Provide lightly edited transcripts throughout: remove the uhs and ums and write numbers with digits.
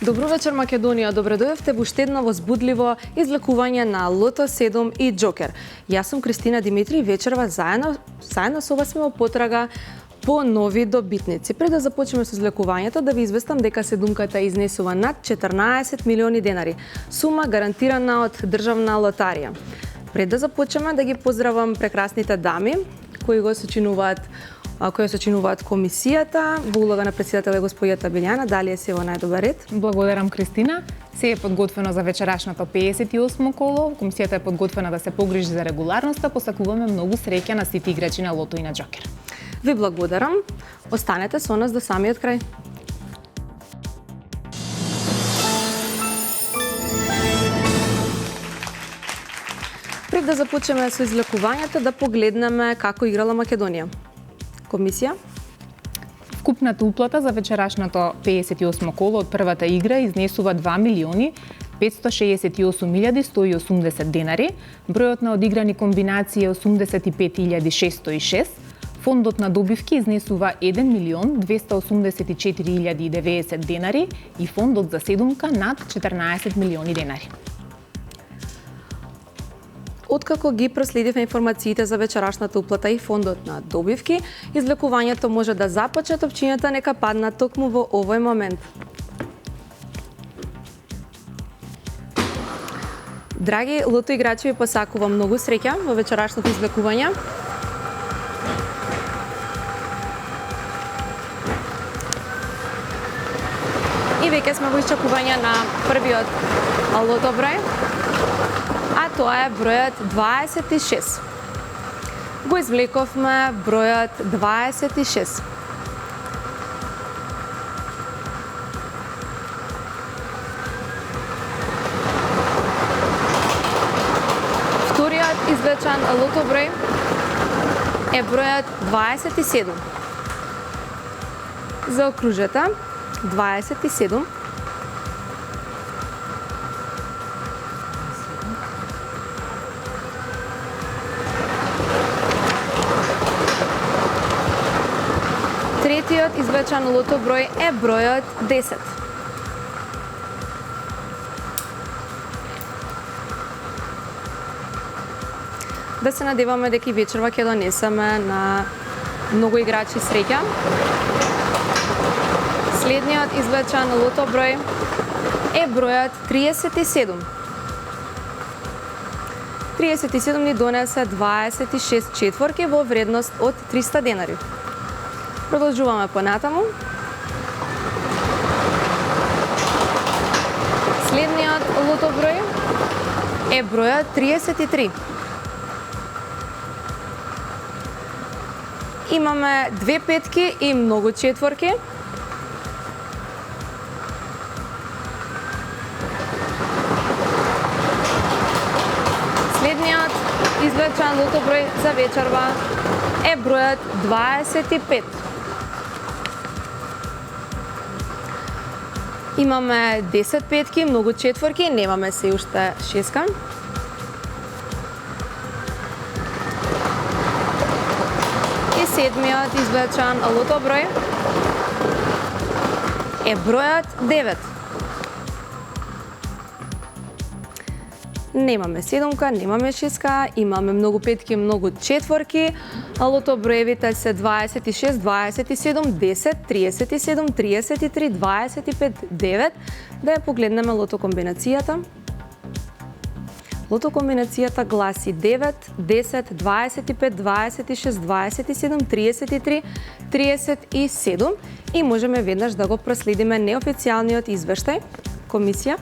Добро вечер, Македонија. Добре дојдовте во уште едно возбудливо излекување на Лото 7 и Џокер. Јас сум Кристина Димитри и вечерва заедно со вас сме во потрага по нови добитници. Пред да започнеме со излекувањето, да ви известам дека седумката изнесува над 14 милиони денари, сума гарантирана од Државна лотарија. Пред да започнеме, да ги поздравам прекрасните дами кои сочинуваат комисијата во улога на претседателя господјата Билјана. Дали е се во најдобар ред? Благодарам, Кристина. Се е подготвено за вечерашното 58 коло. Комисијата е подготвена да се погрижи за регуларноста. Посакуваме многу среќа на сите играчи на Лото и на Џокер. Ви благодарам. Останете со нас до самиот крај. Пред да започнеме со излекувањето, да погледнеме како играла Македонија. Комисија? Вкупната уплата за вечерашното 58 коло од првата игра изнесува 2 милиони 568.180 денари, бројот на одиграни комбинации е 85.606, фондот на добивки изнесува 1 милион 284.090 денари и фондот за седумка над 14 милиони денари. Откако ги проследивме информациите за вечерашната уплата и фондот на добивки, излекувањето може да започне, топчињата нека паднат токму во овој момент. Драги лото играчи, ви посакувам многу среќа во вечерашното излекување. И веќе сме во исчекување на првиот лото број, а тоа е бројот 26. Го извлековме бројот 26. Вториот извлечен лото број е бројот 27. Заокружете 27. Третиот извлечен лото број е бројот 10. Да се надеваме дека и вечерва ќе донесеме на многу играчи среќа. Следниот извлечен лото број е бројот 37. 37 ни донесе 26 четворки во вредност од 300 денари. Продолжуваме понатаму. Следниот лото број е бројот 33. Имаме 2 петки и многу четворки. Следниот извлечен лото број за вечерва е бројот 25. Имаме 10 петки, многу четворки, немаме се уште шеска. И седмиот извлечен лото број е бројот 9. Немаме седумка, немаме шеска, имаме многу петки, многу четворки. Лото броевите се 26, 27, 10, 37, 33, 25, 9. Да ја погледнеме лото комбинацијата. Лото комбинацијата гласи 9, 10, 25, 26, 27, 33, 37 и можеме веднаш да го проследиме неофицијалниот извештај. Комисија?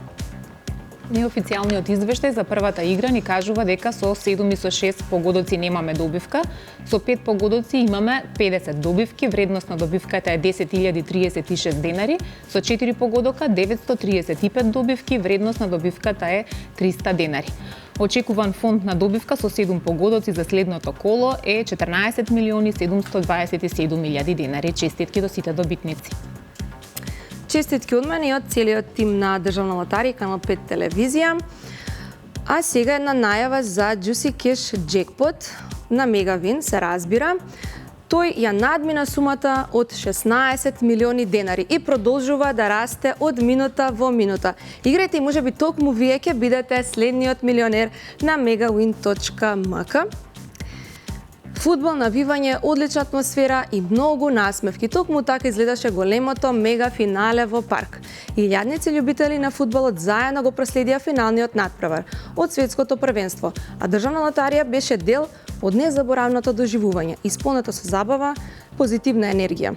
Неофицијалниот извештај за првата игра ни кажува дека со 7 и со 6 погодоци немаме добивка, со 5 погодоци имаме 50 добивки, вредност на добивката е 10.036 денари, со 4 погодока 935 добивки, вредност на добивката е 300 денари. Очекуван фонд на добивка со 7 погодоци за следното коло е 14.727.000 денари. Честитки до сите добитници. Честитки од мене и од целиот тим на Државна лотарија и Канал 5 телевизија. А сега една најава за Juicy Cash Jackpot на Мегавин се разбира. Тој ја надмина сумата од 16 милиони денари и продолжува да расте од минута во минута. Играјте и можеби токму вие ќе бидете следниот милионер на megawin.mk. Фудбал, навивање, одлична атмосфера и многу насмевки. Токму така изгледаше големото мега финале во парк. Илјадници љубители на фудбалот заедно го проследија финалниот натпревар од светското првенство, а државна лотарија беше дел од незаборавното доживување, исполнето со забава, позитивна енергија.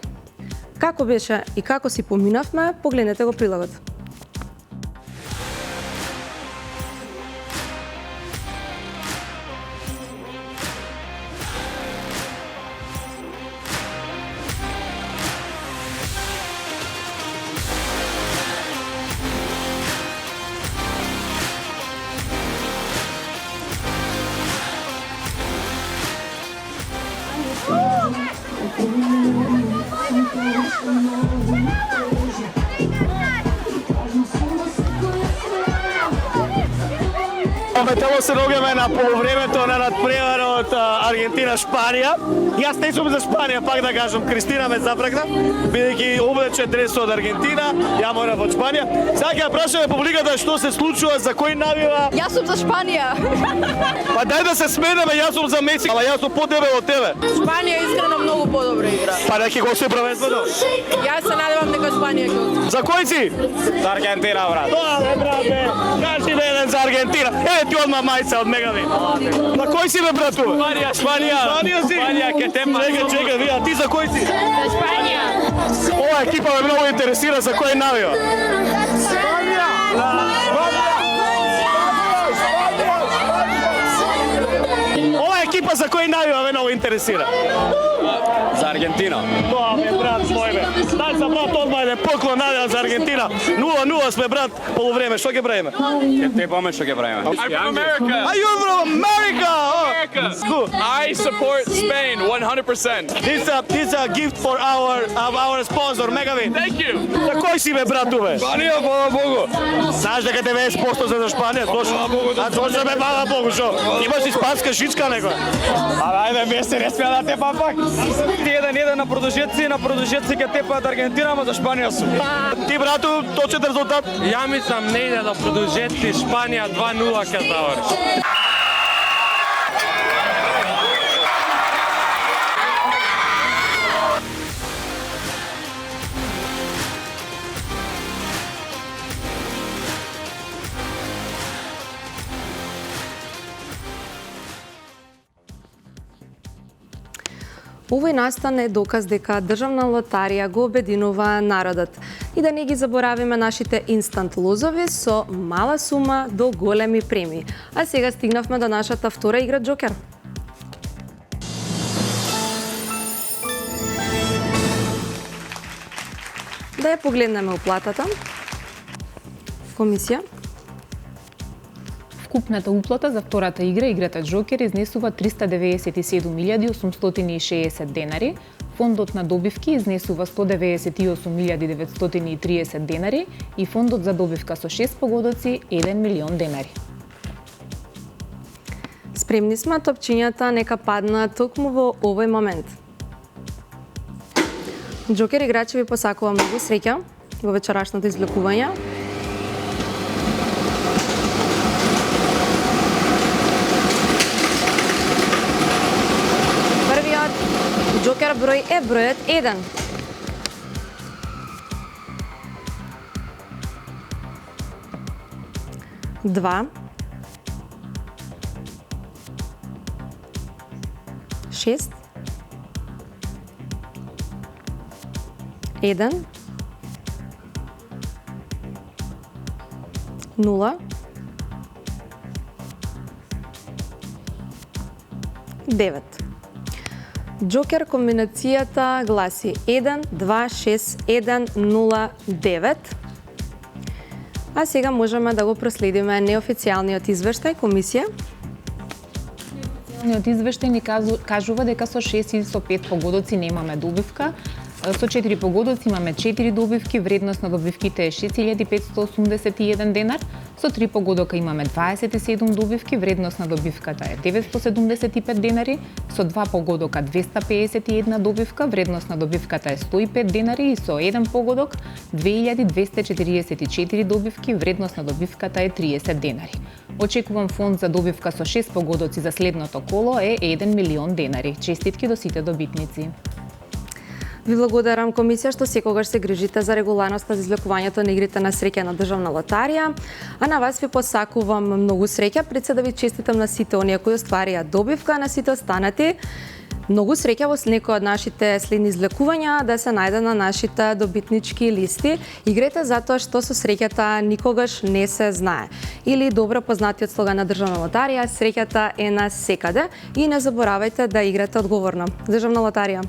Како беше и како си поминавме, погледнете го прилогот. Метело се доаѓаме на полувремето на надпреварот Аргентина-Шпанија. Јас не сум за Шпанија, пак да кажам, Кристина ме запракна, бидејќи облече дрес од Аргентина, ја морам од Шпанија. Сега ќе ја прашаме публиката што се случува, за кој навива. Јас сум за Шпанија. Па дај да се сменеме, јас сум за Месик, ама јас сум подебел од тебе. Шпанија искрено многу подобра игра. Па нека го се првенството. Јас се надевам дека Шпанија ќе освои. За кој си? За Аргентина, брат. Тоа, брате, кажи ме еден за Аргентина. Еве ти одма мајца од Мегавин. На кој си бе, брату? Шпанија. Шпанија си? Шпанија, ке те Чекај, вие, а ти за кој си? За Шпанија. Ова екипа ме многу интересира, за кој навива. Ова екипа за кој навива ме многу интересира. За Аргентина. Тоа бе, брат мој бе. Дај за брат одма еден поклон навија за Аргентина. 0-0 сме, брат, полувреме. Што ќе правиме? Ке те помеш што ќе правиме. I'm from America. Are you from America? America. I support Spain 100%. This a gift for our sponsor, Megawin. Thank you. За кој си бе, брату бе? Шпанија, фала Богу. Знаеш дека 90% за Шпанија, точно. А точно бе, фала Богу, шо? Имаш испанска шичка некоја? Ајде, месте не смеа да тепа пак. Ти 1-1 на продолжетци ке тепаат Аргентина, ама за Шпанија сум. Ти, брату, точен резултат? Ја мислам не иде до продолжетци, Шпанија 2-0 ќе заврши. Овој настан е доказ дека државна лотарија го обединува народот. И да не ги заборавиме нашите инстант лозови со мала сума до големи премии. А сега стигнавме до нашата втора игра Джокер. Да ја погледнеме уплатата. Комисија. Вкупната уплата за втората игра, играта Джокер, изнесува 397.860 денари, фондот на добивки изнесува 198.930 денари и фондот за добивка со 6 погодоци 1 милион денари. Спремни сме, топчињата нека паднат токму во овој момент. Джокер играчи ви посакува многу среќа во вечерашното извлекување. Джокер број е бројот 1. Два. 6. 1. 0. 9. Джокер комбинацијата гласи 1, 2, 6, 1, 0, 9. А сега можеме да го проследиме неофицијалниот извештај, комисија. Неофицијалниот извештај ни кажува дека со 6 или со 5 погодоци немаме добивка, Со 4 погодоци имаме 4 добивки, вредност на добивките е 6581 денар. Со 3 погодока имаме 27 добивки, вредност на добивката е 975 денари. Со 2 погодока 251 добивка, вредност на добивката е 105 денари и со 1 погодок 2244 добивки, вредност на добивката е 30 денари. Очекувам фонд за добивка со 6 погодоци за следното коло е 1 милион денари. Честитки до сите добитници. Ви благодарам, комисија, што секогаш се грижите за регуларноста за извлекувањето на игрите на среќа на државна лотарија. А на вас ви посакувам многу среќа, пред се да ви честитам на сите оние кои остварија добивка, а на сите останати многу среќа во некои од нашите следни извлекувања да се најде на нашите добитнички листи. Игрете затоа што со среќата никогаш не се знае. Или добро познатиот слоган на државна лотарија, среќата е на секаде и не заборавајте да играте одговорно. Државна лотарија.